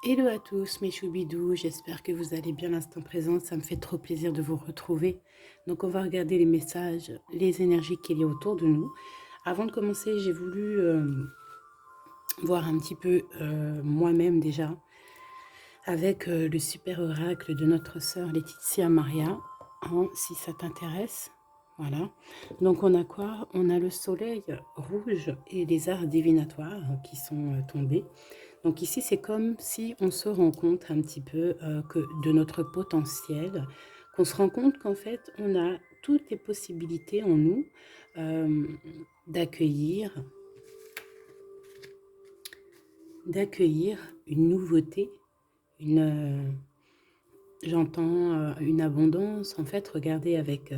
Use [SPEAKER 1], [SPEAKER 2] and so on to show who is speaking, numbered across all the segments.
[SPEAKER 1] Hello à tous mes choubidous, j'espère que vous allez bien l'instant présent, ça me fait trop plaisir de vous retrouver. Donc on va regarder les messages, les énergies qu'il y a autour de nous. Avant de commencer, j'ai voulu voir un petit peu moi-même déjà avec le super oracle de notre sœur Laetitia Maria, hein, si ça t'intéresse. Voilà. Donc on a quoi? On a le soleil rouge et les arts divinatoires qui sont tombés. Donc ici, c'est comme si on se rend compte un petit peu que de notre potentiel, qu'on se rend compte qu'en fait, on a toutes les possibilités en nous euh, d'accueillir, d'accueillir une nouveauté, une, j'entends une abondance. En fait, regarder avec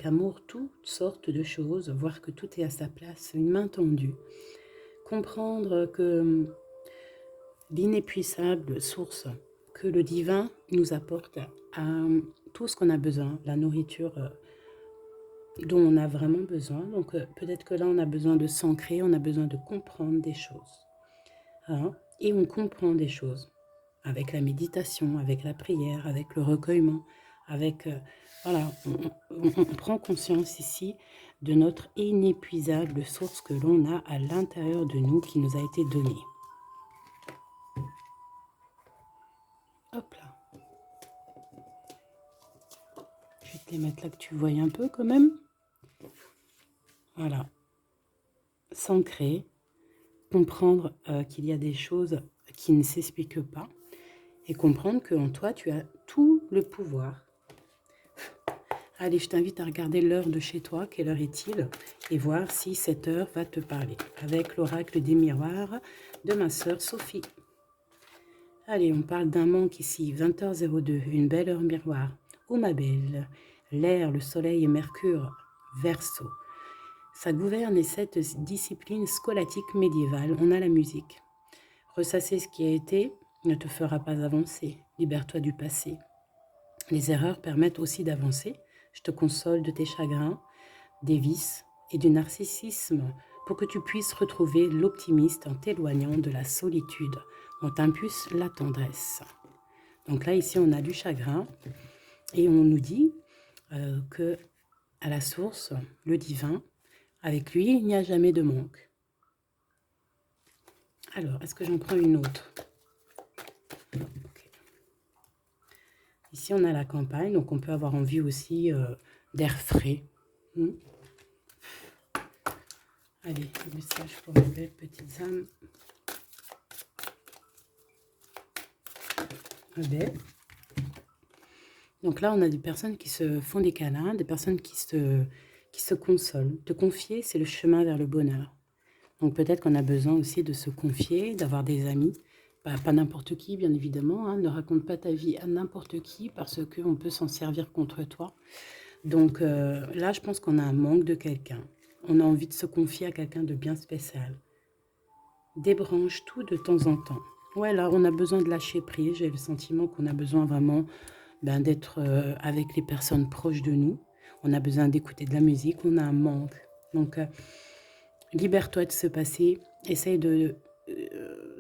[SPEAKER 1] amour toutes sortes de choses, voir que tout est à sa place, une main tendue, comprendre que l'inépuisable source que le divin nous apporte à tout ce qu'on a besoin, la nourriture dont on a vraiment besoin. Donc peut-être que là, on a besoin de s'ancrer, on a besoin de comprendre des choses, hein. Et on comprend des choses avec la méditation, avec la prière, avec le recueillement, avec... voilà, on prend conscience ici de notre inépuisable source que l'on a à l'intérieur de nous qui nous a été donnée. Hop là. Je vais te les mettre là que tu vois un peu quand même. Voilà. S'ancrer, comprendre qu'il y a des choses qui ne s'expliquent pas et comprendre qu'en toi, tu as tout le pouvoir. Allez, je t'invite à regarder l'heure de chez toi, quelle heure est-il, et voir si cette heure va te parler, avec l'oracle des miroirs de ma sœur Sophie. Allez, on parle d'un manque ici, 20h02, une belle heure miroir. Oh ma belle, l'air, le soleil et Mercure, Verseau. Ça gouverne cette discipline scolastique médiévale. On a la musique. Ressasser ce qui a été ne te fera pas avancer. Libère-toi du passé. Les erreurs permettent aussi d'avancer. Je te console de tes chagrins, des vices et du narcissisme pour que tu puisses retrouver l'optimiste en t'éloignant de la solitude. On t'impulse la tendresse. Donc là, ici, on a du chagrin et on nous dit que à la source, le divin, avec lui, il n'y a jamais de manque. Alors, est-ce que j'en prends une autre? Okay. Ici, on a la campagne, donc on peut avoir envie aussi d'air frais. Allez, message pour mes belles petites âmes. Allez. Donc là, on a des personnes qui se font des câlins, des personnes qui se consolent. Te confier, c'est le chemin vers le bonheur. Donc peut-être qu'on a besoin aussi de se confier, d'avoir des amis. Pas n'importe qui, bien évidemment, hein. Ne raconte pas ta vie à n'importe qui parce qu'on peut s'en servir contre toi. Donc là, je pense qu'on a un manque de quelqu'un. On a envie de se confier à quelqu'un de bien spécial. Débranche tout de temps en temps. Ouais, là, on a besoin de lâcher prise. J'ai le sentiment qu'on a besoin vraiment d'être avec les personnes proches de nous. On a besoin d'écouter de la musique. On a un manque. Donc, libère-toi de ce passé. Essaye de...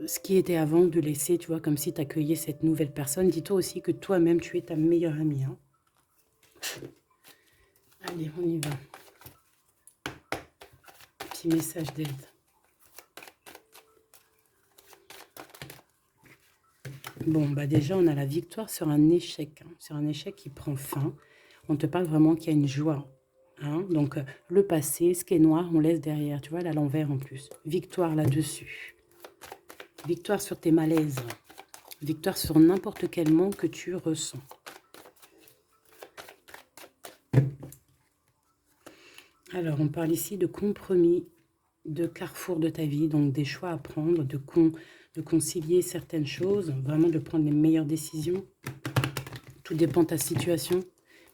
[SPEAKER 1] ce qui était avant, de laisser, tu vois, comme si tu accueillais cette nouvelle personne. Dis-toi aussi que toi-même, tu es ta meilleure amie. Hein. Allez, on y va. Petit message d'aide. Bon, bah déjà, on a la victoire sur un échec. Hein, sur un échec qui prend fin. On te parle vraiment qu'il y a une joie. Hein, donc, le passé, ce qui est noir, on laisse derrière. Tu vois, là, l'envers en plus. Victoire là-dessus. Victoire sur tes malaises. Victoire sur n'importe quel manque que tu ressens. Alors, on parle ici de compromis, de carrefour de ta vie, donc des choix à prendre, de concilier certaines choses, vraiment de prendre les meilleures décisions. Tout dépend de ta situation,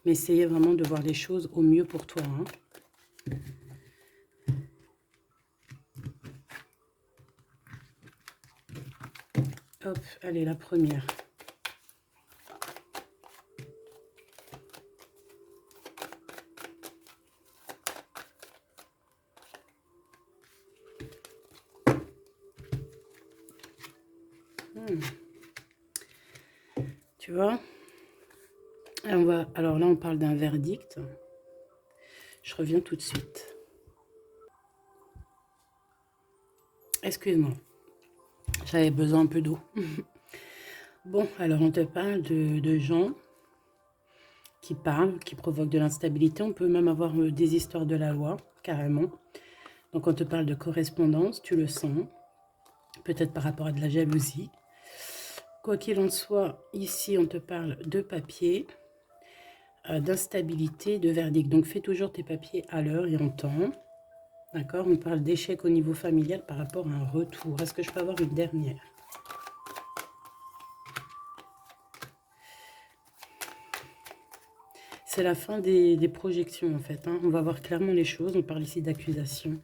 [SPEAKER 1] mais essayez vraiment de voir les choses au mieux pour toi. Hein. Hop, allez, la première. Tu vois? Et alors là, on parle d'un verdict. Je reviens tout de suite. Excuse-moi, j'avais besoin un peu d'eau. Bon, alors on te parle de gens qui parlent, qui provoquent de l'instabilité. On peut même avoir des histoires de la loi, carrément. Donc on te parle de correspondance, tu le sens. Peut-être par rapport à de la jalousie. Quoi qu'il en soit, ici on te parle de papier, d'instabilité, de verdict. Donc fais toujours tes papiers à l'heure et en temps. D'accord? On parle d'échec au niveau familial par rapport à un retour. Est-ce que je peux avoir une dernière? C'est la fin des projections en fait. Hein. On va voir clairement les choses. On parle ici d'accusation.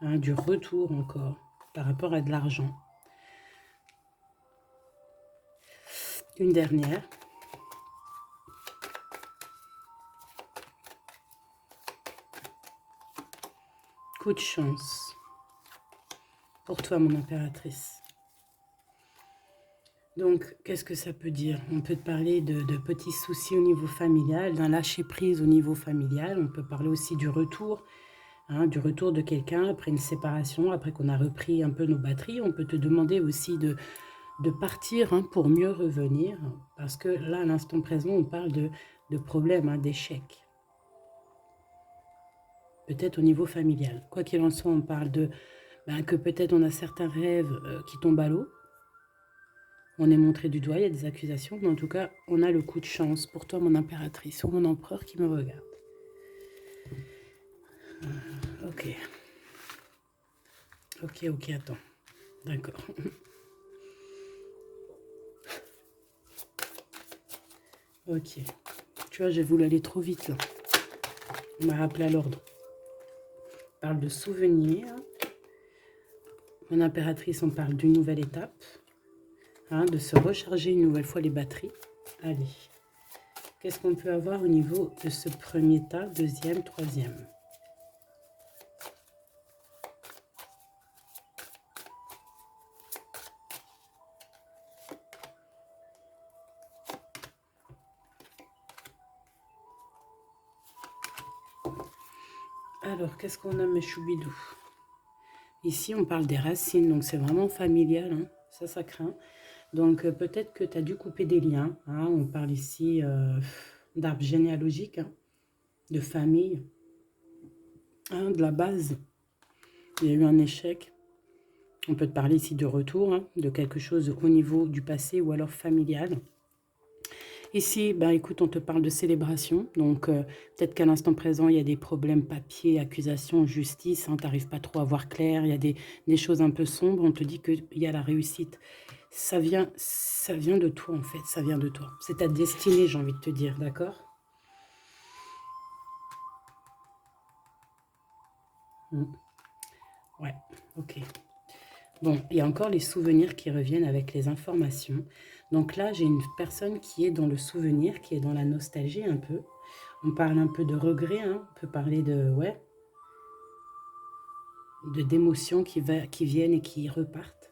[SPEAKER 1] Hein, du retour encore par rapport à de l'argent. Une dernière. Coup de chance. Pour toi, mon impératrice. Donc, qu'est-ce que ça peut dire? On peut te parler de petits soucis au niveau familial, d'un lâcher-prise au niveau familial. On peut parler aussi du retour, hein, du retour de quelqu'un après une séparation, après qu'on a repris un peu nos batteries. On peut te demander aussi de partir hein, pour mieux revenir. Parce que là, à l'instant présent, on parle de problèmes, hein, d'échecs. Peut-être au niveau familial. Quoi qu'il en soit, on parle de que peut-être on a certains rêves qui tombent à l'eau. On est montré du doigt, il y a des accusations, mais en tout cas, on a le coup de chance pour toi, mon impératrice, ou mon empereur qui me regarde. Ok. Ok, attends. D'accord. Ok. Tu vois, j'ai voulu aller trop vite, là. On m'a rappelé à l'ordre. On parle de souvenirs. Mon impératrice, on parle d'une nouvelle étape. Hein, de se recharger une nouvelle fois les batteries. Allez. Qu'est-ce qu'on peut avoir au niveau de ce premier tas, deuxième, troisième? Alors, qu'est-ce qu'on a, mes choubidous? Ici, on parle des racines, donc c'est vraiment familial, hein. Ça craint. Donc, peut-être que tu as dû couper des liens. Hein. On parle ici d'arbre généalogique, hein, de famille, hein, de la base. Il y a eu un échec. On peut te parler ici de retour, hein, de quelque chose au niveau du passé ou alors familial. Ici, ben, écoute, on te parle de célébration. Donc, peut-être qu'à l'instant présent, il y a des problèmes papier, accusation, justice. Hein, tu n'arrives pas trop à voir clair. Il y a des choses un peu sombres. On te dit qu'il y a la réussite. Ça vient de toi, en fait. Ça vient de toi. C'est ta destinée, j'ai envie de te dire. D'accord? Ouais, ok. Bon, il y a encore les souvenirs qui reviennent avec les informations. Donc là, j'ai une personne qui est dans le souvenir, qui est dans la nostalgie un peu. On parle un peu de regret, hein. On peut parler de, ouais, d'émotions qui viennent et qui repartent,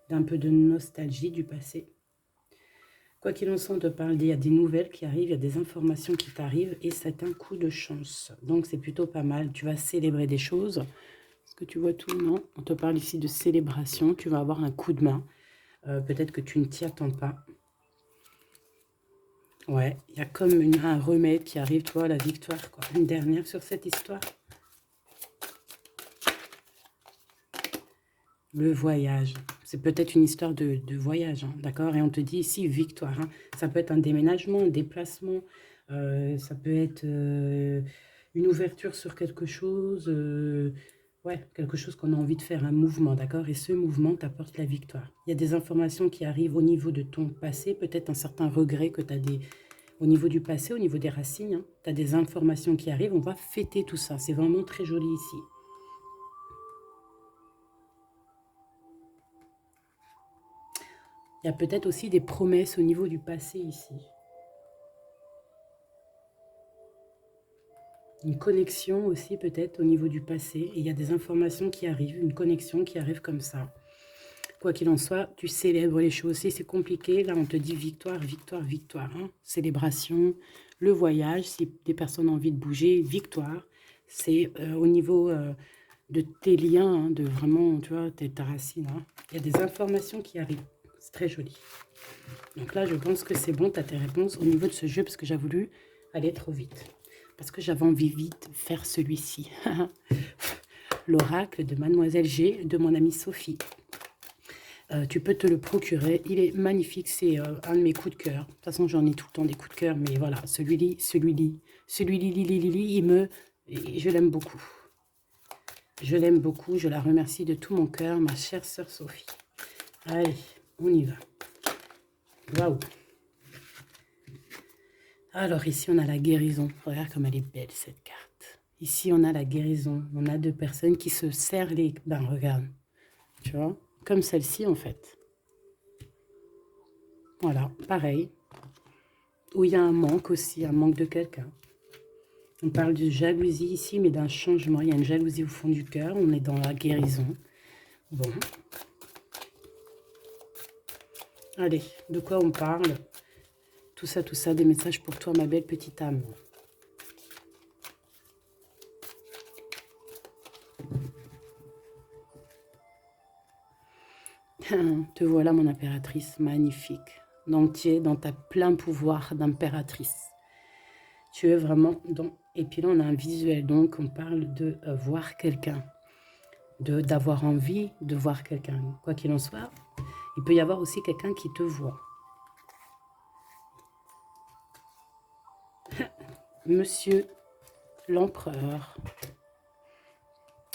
[SPEAKER 1] d'un peu de nostalgie du passé. Quoi qu'il en soit, on te parle, il y a des nouvelles qui arrivent, il y a des informations qui t'arrivent et c'est un coup de chance. Donc c'est plutôt pas mal, tu vas célébrer des choses. Est-ce que tu vois tout? Non, on te parle ici de célébration, tu vas avoir un coup de main. Peut-être que tu ne t'y attends pas. Ouais, il y a comme un remède qui arrive, tu vois, la victoire, quoi. Une dernière sur cette histoire. Le voyage. C'est peut-être une histoire de voyage, hein, d'accord? Et on te dit ici victoire. Hein. Ça peut être un déménagement, un déplacement. Ça peut être une ouverture sur quelque chose. Ouais, quelque chose qu'on a envie de faire, un mouvement, d'accord? Et ce mouvement t'apporte la victoire. Il y a des informations qui arrivent au niveau de ton passé, peut-être un certain regret que tu as au niveau du passé, au niveau des racines. Hein, tu as des informations qui arrivent, on va fêter tout ça. C'est vraiment très joli ici. Il y a peut-être aussi des promesses au niveau du passé ici. Une connexion aussi peut-être au niveau du passé. Et il y a des informations qui arrivent, une connexion qui arrive comme ça. Quoi qu'il en soit, tu célèbres les choses. Si c'est compliqué, là, on te dit victoire, victoire, victoire. Hein. Célébration, le voyage, si des personnes ont envie de bouger, victoire. C'est au niveau de tes liens, hein, de vraiment, tu vois, ta racine. Hein. Il y a des informations qui arrivent. C'est très joli. Donc là, je pense que c'est bon, tu as tes réponses au niveau de ce jeu, parce que j'ai voulu aller trop vite. Parce que j'avais envie vite de faire celui-ci. L'oracle de Mademoiselle G, de mon amie Sophie. Tu peux te le procurer. Il est magnifique. C'est un de mes coups de cœur. De toute façon, j'en ai tout le temps des coups de cœur. Mais voilà, celui-là, je l'aime beaucoup. Je l'aime beaucoup. Je la remercie de tout mon cœur, ma chère sœur Sophie. Allez, on y va. Waouh. Alors ici, on a la guérison. Regarde comme elle est belle, cette carte. Ici, on a la guérison. On a deux personnes qui se serrent les... Ben, regarde. Tu vois, comme celle-ci, en fait. Voilà, pareil. Où il y a un manque aussi, un manque de quelqu'un. On parle de jalousie ici, mais d'un changement. Il y a une jalousie au fond du cœur. On est dans la guérison. Bon. Allez, de quoi on parle? Tout ça, des messages pour toi, ma belle petite âme. Te voilà, mon impératrice, magnifique. Donc, tu es dans ta plein pouvoir d'impératrice. Tu es vraiment dans... Et puis là, on a un visuel, donc on parle de voir quelqu'un. D'avoir envie de voir quelqu'un. Quoi qu'il en soit, il peut y avoir aussi quelqu'un qui te voit. Monsieur l'empereur.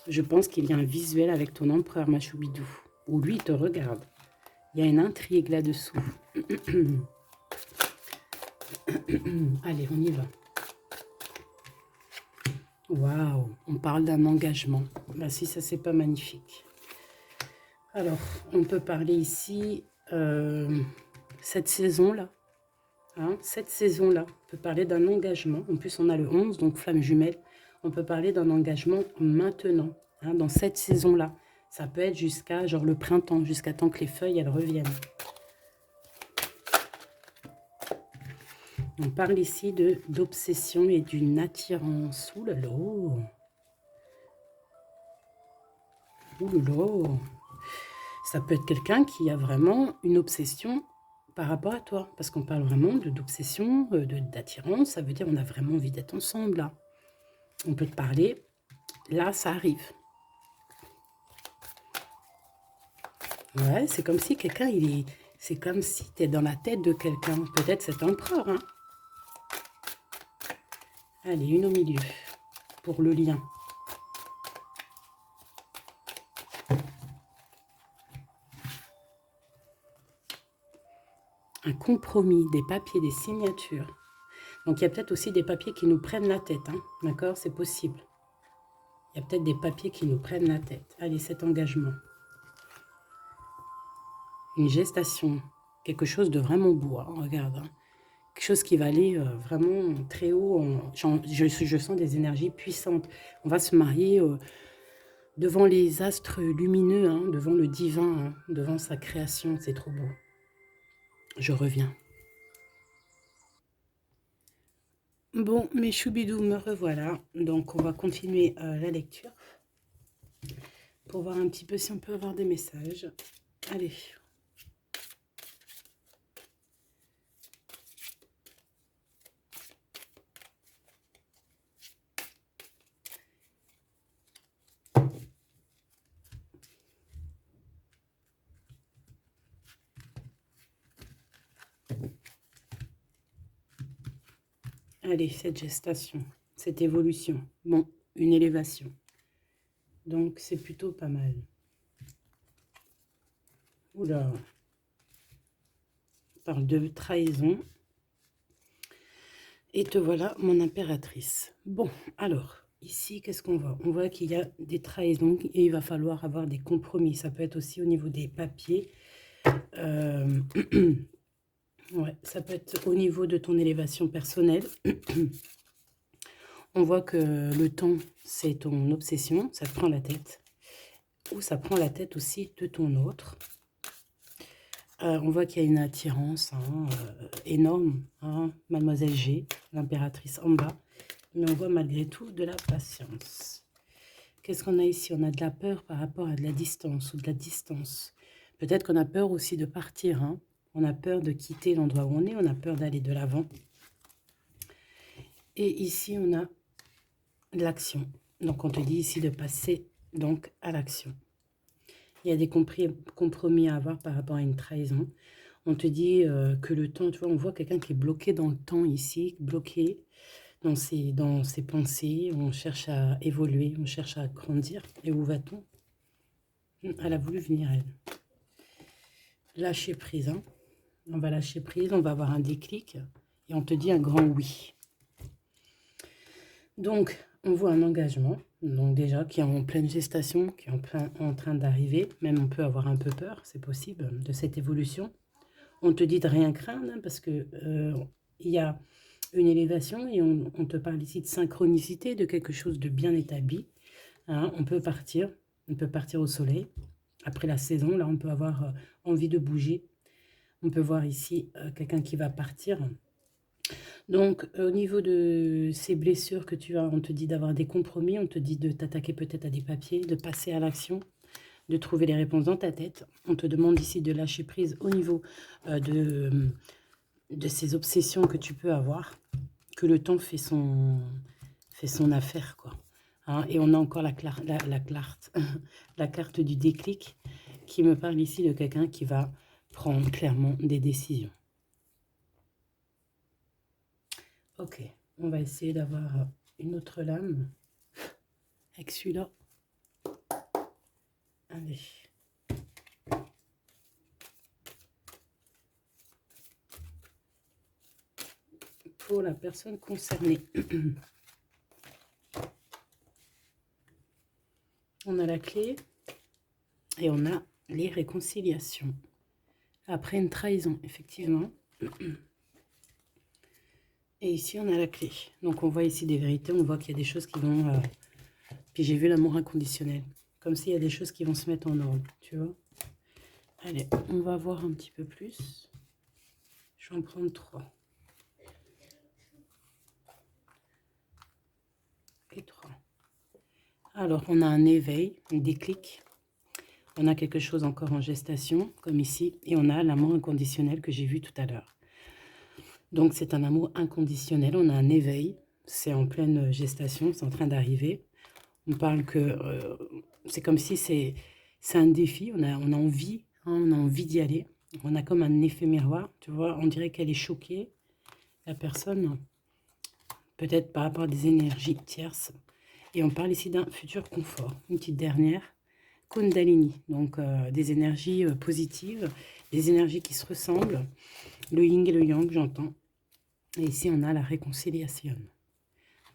[SPEAKER 1] Je pense qu'il y a un visuel avec ton empereur, ma choubidou. Où lui, il te regarde. Il y a une intrigue là-dessous. Allez, on y va. Waouh, on parle d'un engagement. Bah si, ça, c'est pas magnifique. Alors, on peut parler ici, cette saison-là. Hein, cette saison-là, on peut parler d'un engagement. En plus, on a le 11, donc flamme jumelle. On peut parler d'un engagement maintenant, hein, dans cette saison-là. Ça peut être jusqu'à genre le printemps, jusqu'à temps que les feuilles, elles reviennent. On parle ici d'obsession et d'une attirance. Ouh là là. Ouh là là. Ça peut être quelqu'un qui a vraiment une obsession par rapport à toi. Parce qu'on parle vraiment d'obsession, d'attirance. Ça veut dire qu'on a vraiment envie d'être ensemble, là. On peut te parler. Là, ça arrive. Ouais, c'est comme si quelqu'un, il est... C'est comme si tu es dans la tête de quelqu'un. Peut-être cet empereur, hein. Allez, une au milieu. Pour le lien. Un compromis, des papiers, des signatures. Donc, il y a peut-être aussi des papiers qui nous prennent la tête. Hein. D'accord? C'est possible. Il y a peut-être des papiers qui nous prennent la tête. Allez, cet engagement. Une gestation. Quelque chose de vraiment beau. Hein, regarde. Hein. Quelque chose qui va aller vraiment très haut. Je sens des énergies puissantes. On va se marier devant les astres lumineux, hein, devant le divin, hein, devant sa création. C'est trop beau. Je reviens. Bon, mes choubidous, me revoilà. Donc, on va continuer la lecture pour voir un petit peu si on peut avoir des messages. Allez. Allez, cette gestation, cette évolution. Bon, une élévation. Donc, c'est plutôt pas mal. Oula. On parle de trahison. Et te voilà, mon impératrice. Bon, alors, ici, qu'est-ce qu'on voit? On voit qu'il y a des trahisons et il va falloir avoir des compromis. Ça peut être aussi au niveau des papiers. Ouais, ça peut être au niveau de ton élévation personnelle. On voit que le temps, c'est ton obsession, ça te prend la tête. Ou ça prend la tête aussi de ton autre. On voit qu'il y a une attirance énorme, hein, Mademoiselle G, l'impératrice en bas. Mais on voit malgré tout de la patience. Qu'est-ce qu'on a ici? On a de la peur par rapport à de la distance ou de la distance. Peut-être qu'on a peur aussi de partir. Hein. On a peur de quitter l'endroit où on est. On a peur d'aller de l'avant. Et ici, on a de l'action. Donc, on te dit ici de passer donc à l'action. Il y a des compromis à avoir par rapport à une trahison. On te dit que le temps, tu vois, on voit quelqu'un qui est bloqué dans le temps ici, bloqué dans ses pensées. On cherche à évoluer, on cherche à grandir. Et où va-t-on? Elle a voulu venir, elle. Lâcher prise. Hein. On va lâcher prise, on va avoir un déclic. Et on te dit un grand oui. Donc, on voit un engagement, donc déjà, qui est en pleine gestation, qui est en train d'arriver. Même on peut avoir un peu peur, c'est possible, de cette évolution. On te dit de rien craindre, hein, parce que il y a une élévation et on te parle ici de synchronicité, de quelque chose de bien établi. Hein. On peut partir au soleil. Après la saison, là, on peut avoir envie de bouger. On peut voir ici quelqu'un qui va partir. Donc, au niveau de ces blessures que tu as, on te dit d'avoir des compromis, on te dit de t'attaquer peut-être à des papiers, de passer à l'action, de trouver les réponses dans ta tête. On te demande ici de lâcher prise au niveau de ces obsessions que tu peux avoir, que le temps fait son affaire, quoi. Hein, et on a encore la carte du déclic qui me parle ici de quelqu'un qui va prendre clairement des décisions. Ok, on va essayer d'avoir une autre lame avec celui-là. Allez. Pour la personne concernée. On a la clé et on a les réconciliations. Après une trahison, effectivement. Et ici, on a la clé. Donc, on voit ici des vérités. On voit qu'il y a des choses qui vont... Puis j'ai vu l'amour inconditionnel. Comme s'il y a des choses qui vont se mettre en ordre, tu vois. Allez, on va voir un petit peu plus. Je vais en prendre 3. Et 3. Alors, on a un éveil, un déclic. On a quelque chose encore en gestation, comme ici. Et on a l'amour inconditionnel que j'ai vu tout à l'heure. Donc, c'est un amour inconditionnel. On a un éveil. C'est en pleine gestation. C'est en train d'arriver. On parle que c'est comme si c'est un défi. On a envie. Hein, on a envie d'y aller. On a comme un effet miroir. Tu vois, on dirait qu'elle est choquée. La personne, peut-être par rapport à des énergies tierces. Et on parle ici d'un futur confort. Une petite dernière. Kundalini, donc des énergies positives, des énergies qui se ressemblent, le yin et le yang, j'entends. Et ici, on a la réconciliation.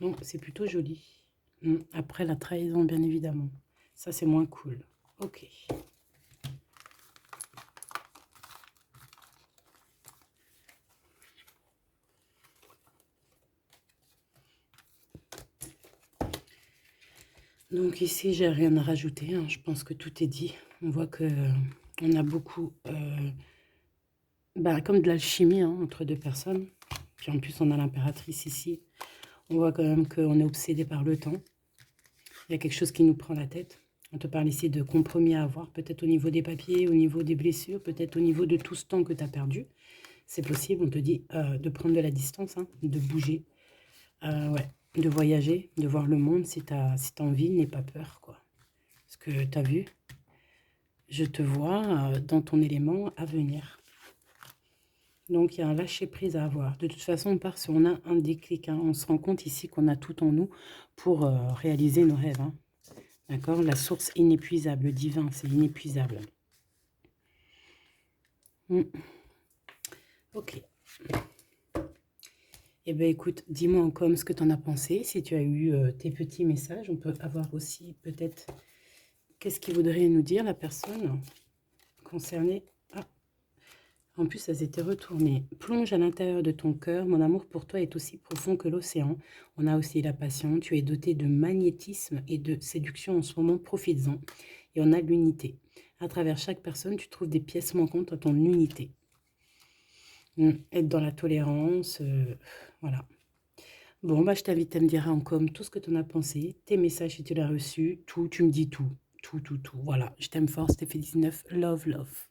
[SPEAKER 1] Donc, c'est plutôt joli. Après la trahison, bien évidemment. Ça, c'est moins cool. Ok. Donc ici, j'ai rien à rajouter. Hein. Je pense que tout est dit. On voit que on a beaucoup... comme de l'alchimie hein, entre deux personnes. Puis en plus, on a l'impératrice ici. On voit quand même qu'on est obsédé par le temps. Il y a quelque chose qui nous prend la tête. On te parle ici de compromis à avoir, peut-être au niveau des papiers, au niveau des blessures, peut-être au niveau de tout ce temps que tu as perdu. C'est possible, on te dit de prendre de la distance, hein, de bouger, ouais, de voyager, de voir le monde si tu as envie, n'aie pas peur, quoi. Parce que tu as vu, je te vois dans ton élément à venir. Donc, il y a un lâcher-prise à avoir. De toute façon, on part sur on a un déclic. Hein. On se rend compte ici qu'on a tout en nous pour réaliser nos rêves. Hein. D'accord? La source inépuisable, le divin, c'est inépuisable. Ok. Eh bien, écoute, dis-moi en com ce que tu en as pensé. Si tu as eu tes petits messages, on peut avoir aussi peut-être... Qu'est-ce qu'il voudrait nous dire, la personne concernée? En plus, elles étaient retournées. Plonge à l'intérieur de ton cœur. Mon amour pour toi est aussi profond que l'océan. On a aussi la passion. Tu es doté de magnétisme et de séduction en ce moment. Profites-en. et on a l'unité. À travers chaque personne, tu trouves des pièces manquantes à ton unité. Être dans la tolérance, voilà. Bon, bah, je t'invite à me dire en com tout ce que tu en as pensé, tes messages si tu l'as reçu, tout, tu me dis tout. Tout, tout, tout. Voilà, je t'aime fort, Stéphanie 19, love, love.